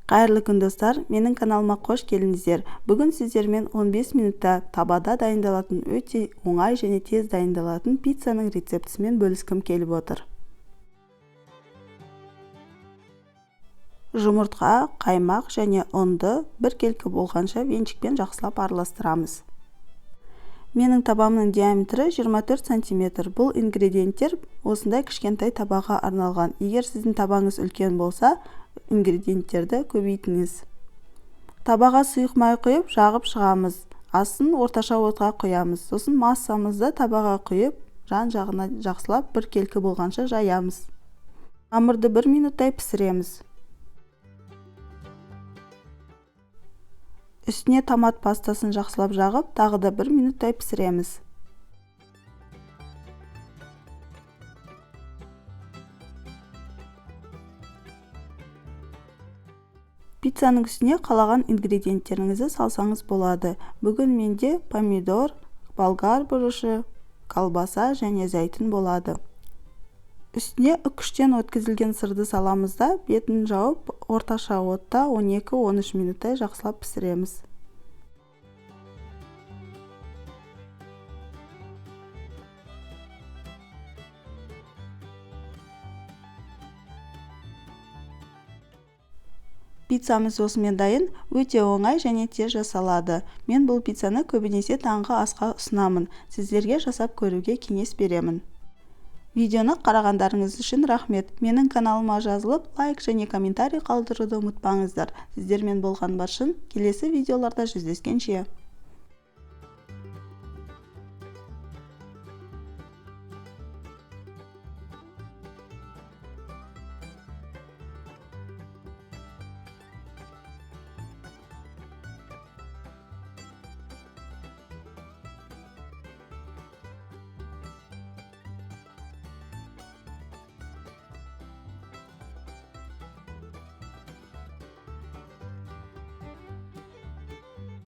Қайырлы күн достар, менің каналыма қош келдіңіздер. Бүгін сіздермен 15 минутта табада дайындалатын өте оңай және тез дайындалатын пиццаның рецептісімен бөліскім келіп отыр. Жұмыртқа, қаймақ және ұнды біркелкі болғанша венчикпен жақсылап араластырамыз. Менің табамның диаметрі 24 см. Бұл ингредиенттер осындай кішкентай табаға арналған. Егер сіздің табаңыз үлкен болса, ингредиенттерді көбейтіңіз. Табаға сұйық май құйып, жағып шығамыз. Астын орташа отқа құямыз. Сосын массамызды табаға құйып, жан-жағына жақсылап біркелкі болғанша жаямыз. Қамырды 1 минуттай пісіреміз. Үстіне томат пастасын жақсылап жағып, тағы да 1 минуттай пісіреміз. Пиццаның үстіне қалаған ингредиенттеріңізді салсаңыз болады. Бүгін менде помидор, болгар бұрышы, колбаса және зәйтүн болады. Үстіне үккіштен өткізілген сырды саламыз да, бетін жауып, орташа отта 12-13 минуттай жақсылап пісіреміз. Пиццамыз осымен дайын, өте оңай және тез жасалады. Мен бұл пиццаны көбінесе таңғы асқа ұсынамын. Сіздерге жасап көруге кеңес беремін. Видеоны қарағандарыңыз үшін рахмет. Менің каналыма жазылып, лайк және комментарий қалдыруды ұмытпаңыздар. Сіздермен болған баршын келесі видеоларда жүздескенше.